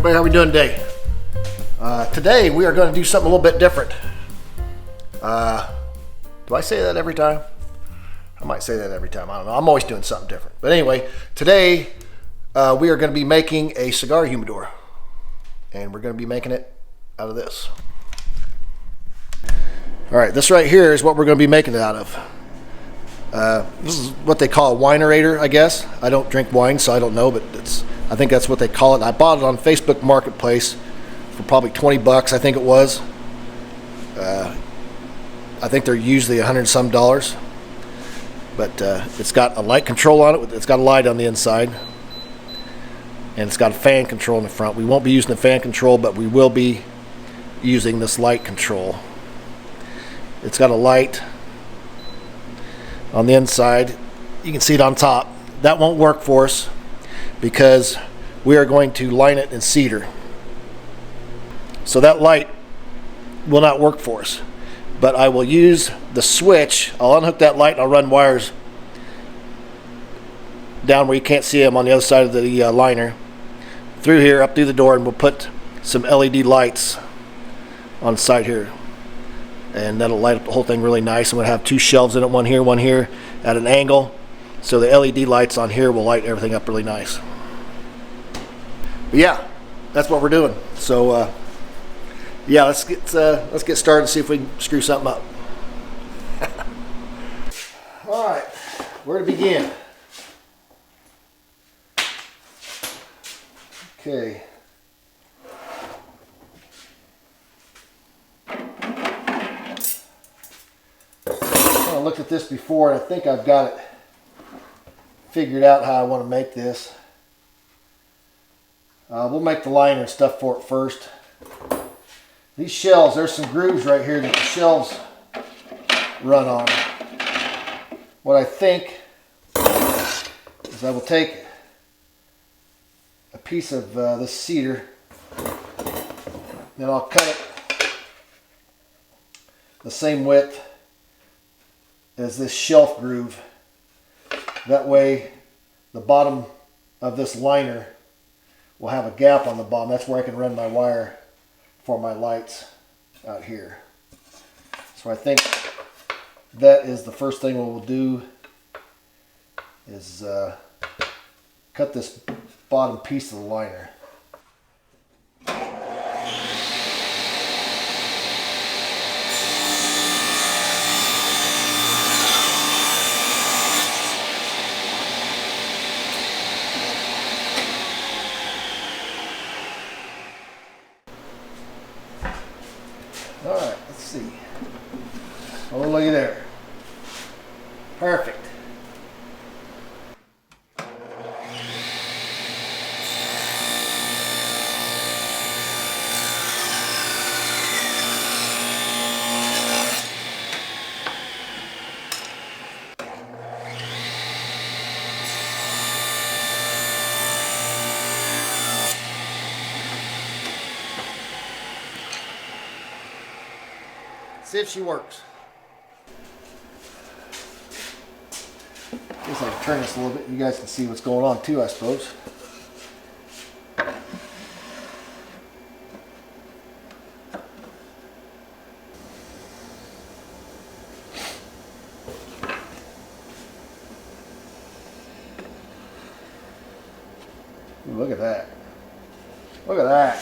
everybody, how are we doing today? Today we are going to do something a little bit different. Do I say that every time? I might say that every time. I don't know. I'm always doing something different. But anyway, today we are going to be making a cigar humidor. And we're going to be making it out of this. Alright, this right here is what we're going to be making it out of. This is what they call a winerator, I guess. I don't drink wine, so I don't know, but I think that's what they call it. I bought it on Facebook Marketplace for probably 20 bucks, I think it was. I think they're usually $100 some. But it's got a light control on it. It's got a light on the inside. And it's got a fan control in the front. We won't be using the fan control, but we will be using this light control. It's got a light on the inside. You can see it on top. That won't work for us because we are going to line it in cedar. So that light will not work for us. But I will use the switch. I'll unhook that light and I'll run wires down where you can't see them on the other side of the liner through here, up through the door, and we'll put some LED lights on the side here. And that'll light up the whole thing really nice. I'm going to have two shelves in it, one here at an angle. So the LED lights on here will light everything up really nice. But yeah, that's what we're doing. So yeah, let's get started and see if we can screw something up. All right, where to begin? Okay. I looked at this before and I think I've got it figured out how I want to make this. We'll make the liner and stuff for it first. These shelves, there's some grooves right here that the shelves run on. What I think is I will take a piece of this cedar, then I'll cut it the same width as this shelf groove. That way the bottom of this liner will have a gap on the bottom. That's where I can run my wire for my lights out here. So I think that is the first thing we'll do is cut this bottom piece of the liner. Alright, let's see. Oh, looky there. Perfect. See if she works. Guess I can turn this a little bit. You guys can see what's going on too, I suppose. Ooh, look at that. Look at that.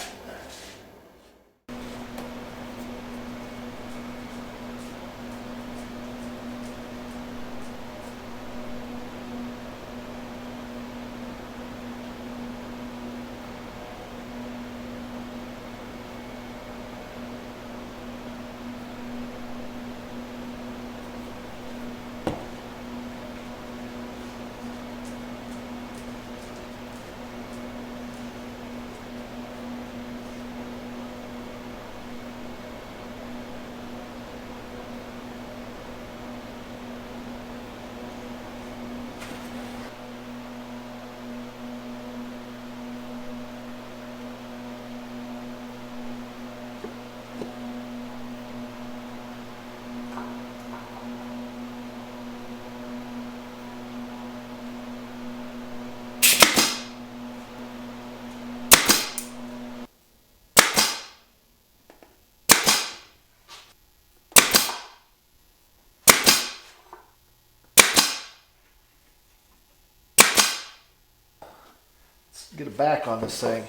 get it back on this thing.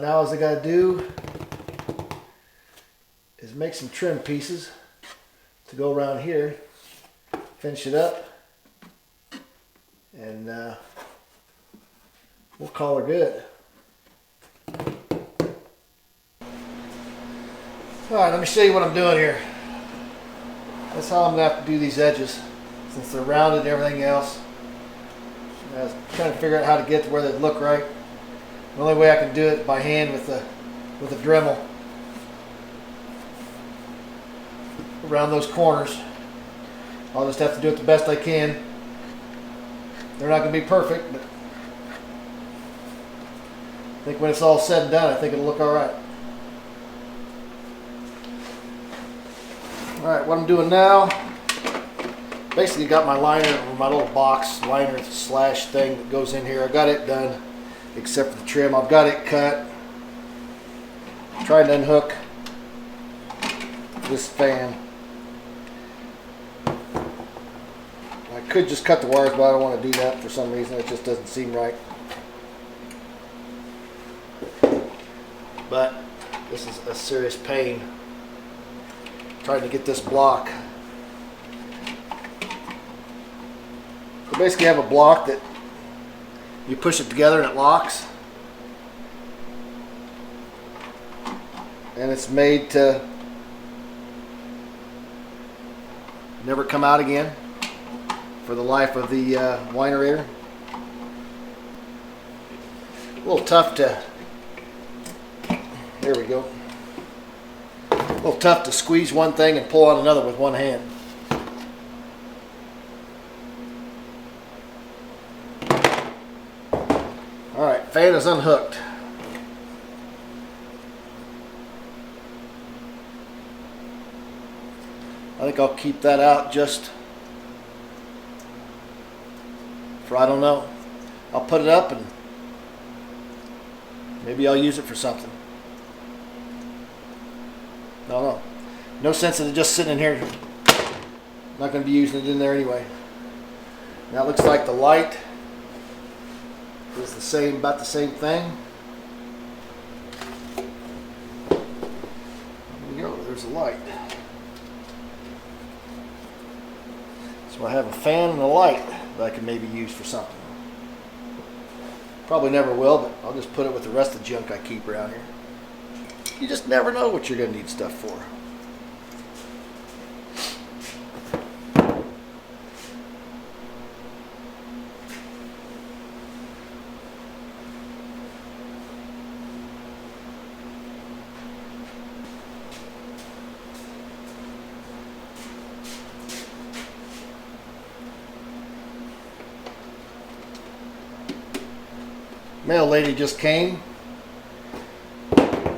Now all I got to do is make some trim pieces to go around here, finish it up, and we'll call her good. Alright, let me show you what I'm doing here. That's how I'm going to have to do these edges, since they're rounded and everything else. I was trying to figure out how to get to where they look right. The only way I can do it is by hand with a Dremel around those corners. I'll just have to do it the best I can. They're not going to be perfect, but I think when it's all said and done, I think it'll look alright. Alright, what I'm doing now, basically got my liner, or my little box liner slash thing that goes in here. I got it done, except for the trim. I've got it cut. Trying to unhook this fan. I could just cut the wires, but I don't want to do that for some reason. It just doesn't seem right. But this is a serious pain trying to get this block. So basically you have a block that you push it together and it locks. And it's made to never come out again for the life of the winerator. A little tough to, there we go. A little tough to squeeze one thing and pull out another with one hand. Alright, fan is unhooked. I think I'll keep that out just for, I don't know. I'll put it up and maybe I'll use it for something. I don't know. No sense in it just sitting in here. I'm not going to be using it in there anyway. Now it looks like the light is the same, about the same thing. There we go, there's a light. So I have a fan and a light that I can maybe use for something. Probably never will, but I'll just put it with the rest of the junk I keep around here. You just never know what you're going to need stuff for. Mail lady just came.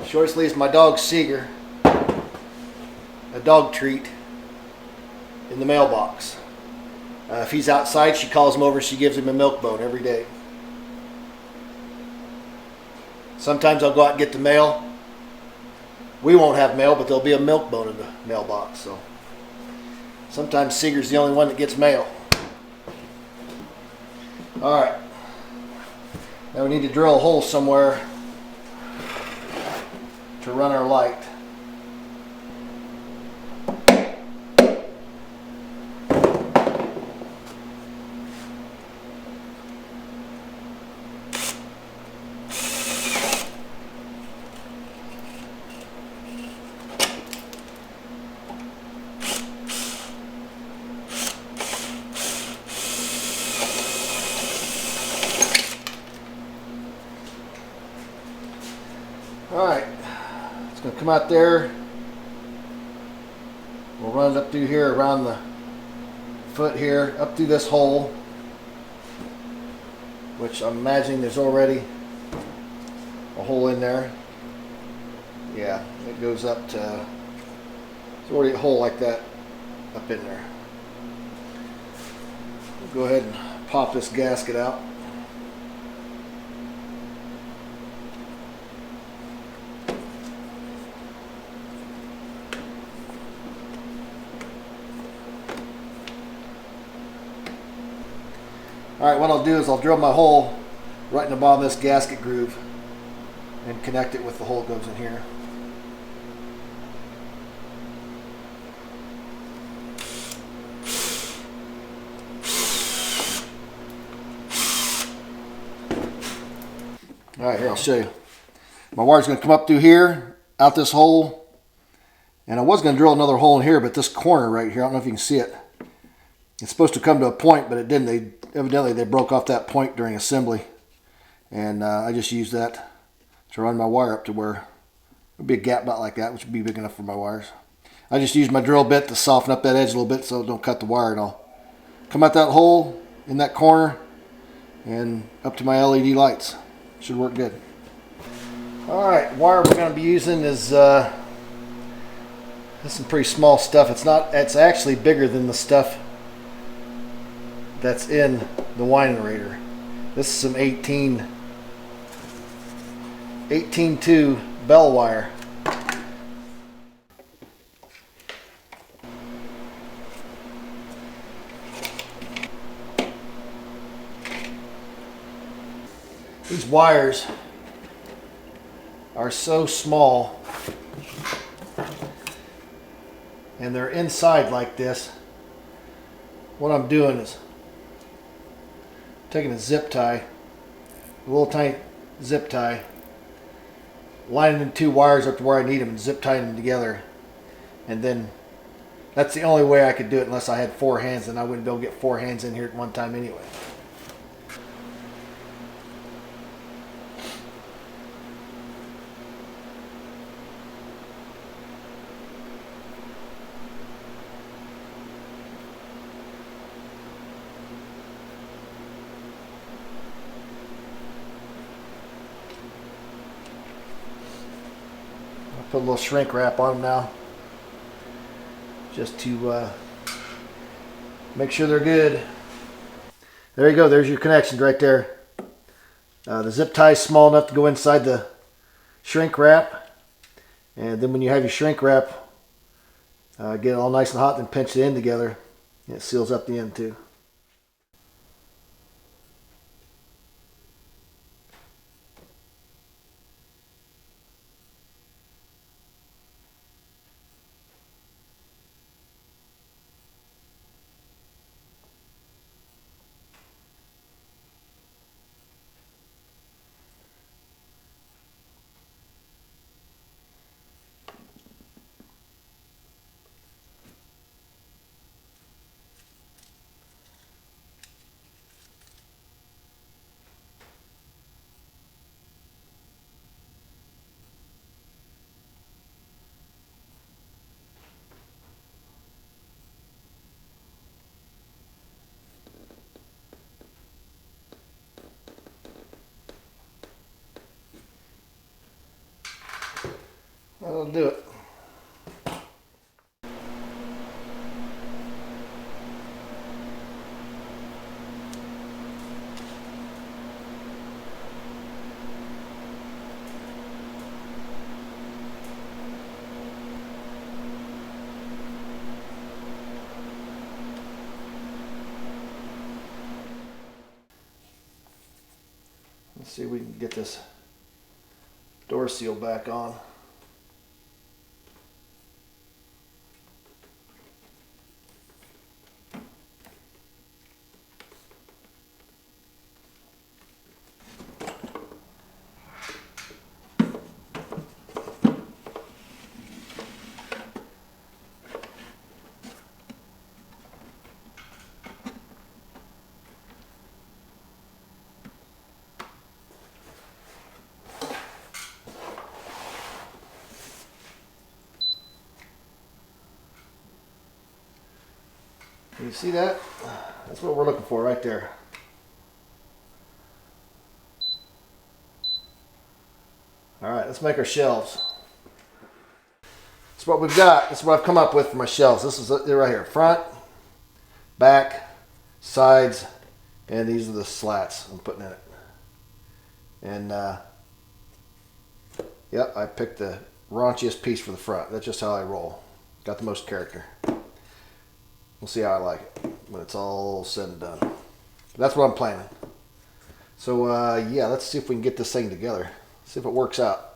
She always leaves my dog Seeger a dog treat in the mailbox. If he's outside, she calls him over. She gives him a milk bone every day. Sometimes I'll go out and get the mail. We won't have mail, but there'll be a milk bone in the mailbox. So sometimes Seeger's the only one that gets mail. All right. Now we need to drill a hole somewhere to run our light. Alright, it's going to come out there. We'll run it up through here, around the foot here, up through this hole, which I'm imagining there's already a hole in there. Yeah, it goes up to, there's already a hole like that up in there. We'll go ahead and pop this gasket out. Alright, what I'll do is I'll drill my hole right in the bottom of this gasket groove and connect it with the hole that goes in here. Alright, here I'll show you. My wire's going to come up through here, out this hole, and I was going to drill another hole in here, but this corner right here, I don't know if you can see it. It's supposed to come to a point, but it didn't. Evidently they broke off that point during assembly, and I just used that to run my wire up to where there'll be a gap about like that, which would be big enough for my wires. I just used my drill bit to soften up that edge a little bit so it don't cut the wire at all. Come out that hole in that corner and up to my LED lights. Should work good. Alright, wire we're going to be using is this is some pretty small stuff. It's actually bigger than the stuff that's in the winery. This is some 18.2 bell wire. These wires are so small and they're inside like this. What I'm doing is taking a zip tie, a little tiny zip tie, lining the two wires up to where I need them and zip tying them together. And then that's the only way I could do it unless I had four hands, and I wouldn't be able to get four hands in here at one time anyway. Put a little shrink wrap on them now, just to make sure they're good. There you go. There's your connections right there. The zip tie is small enough to go inside the shrink wrap, and then when you have your shrink wrap, get it all nice and hot, then pinch the end together, and it seals up the end too. That'll do it. Let's see if we can get this door seal back on. You see that? That's what we're looking for right there. Alright, let's make our shelves. That's what we've got. That's what I've come up with for my shelves. This is it right here. Front, back, sides, and these are the slats I'm putting in it. And yep, I picked the raunchiest piece for the front. That's just how I roll. Got the most character. We'll see how I like it when it's all said and done. That's what I'm planning. So yeah, let's see if we can get this thing together. See if it works out.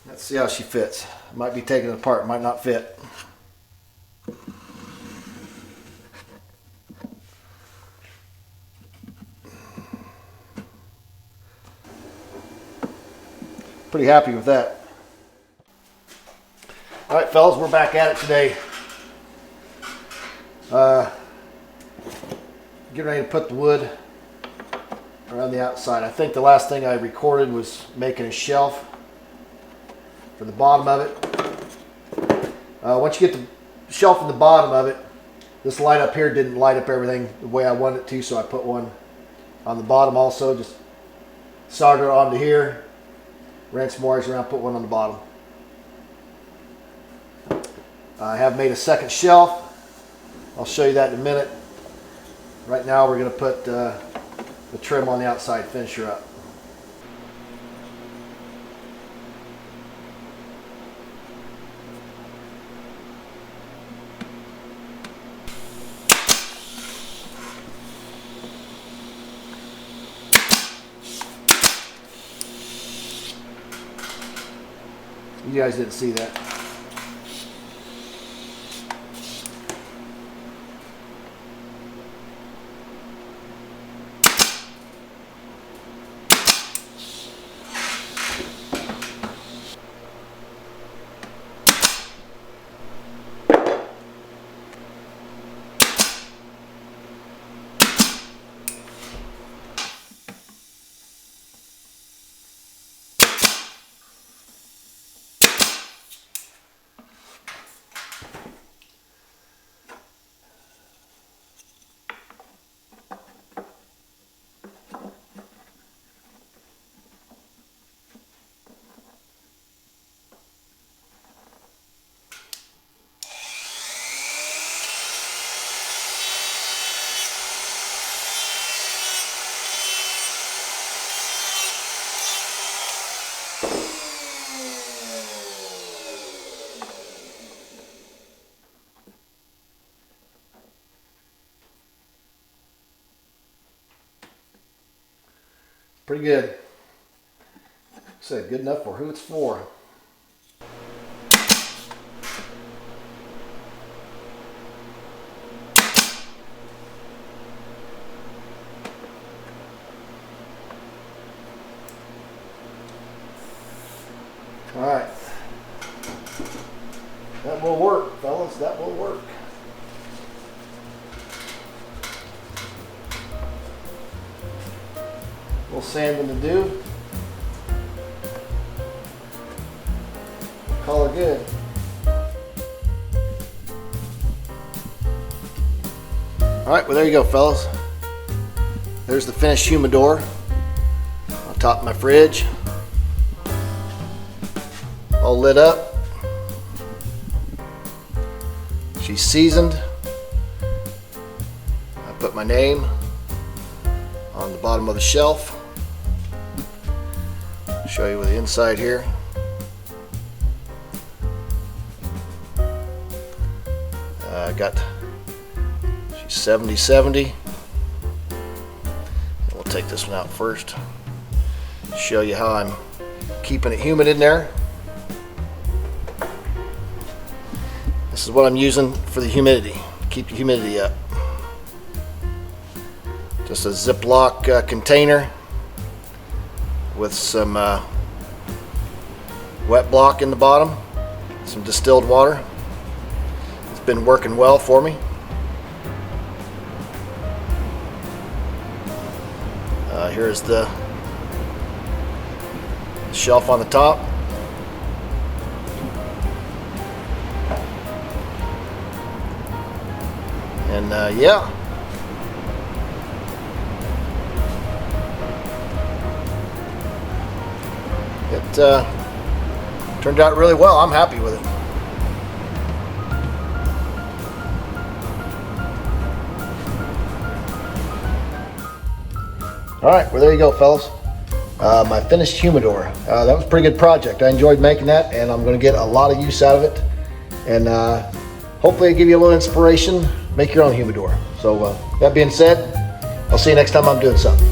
Let's see how she fits. Might be taken apart, might not fit. Pretty happy with that. All right, fellas, we're back at it today. Getting ready to put the wood around the outside. I think the last thing I recorded was making a shelf for the bottom of it. Once you get the shelf in the bottom of it, this light up here didn't light up everything the way I wanted it to, so I put one on the bottom also. Just solder it onto here, ran some wires around, put one on the bottom. I have made a second shelf. I'll show you that in a minute. Right now we're going to put the trim on the outside, finish her up. You guys didn't see that. Pretty good. Said good enough for who it's for. All right. That will work, fellas. That will work. A little sanding to do. Call her good. All right, well there you go, fellas. There's the finished humidor on top of my fridge. All lit up. She's seasoned. I put my name on the bottom of the shelf. Show you with the inside here. I got, she's 70/70. take this one out first. Show you how I'm keeping it humid in there. This is what I'm using for the humidity. Keep the humidity up. Just a Ziploc container with some wet block in the bottom, some distilled water. It's been working well for me. Here's the shelf on the top. And yeah. It turned out really well. I'm happy with it. Alright, well there you go, fellas. My finished humidor. That was a pretty good project. I enjoyed making that, and I'm going to get a lot of use out of it. And hopefully it'll give you a little inspiration. Make your own humidor. So that being said, I'll see you next time I'm doing something.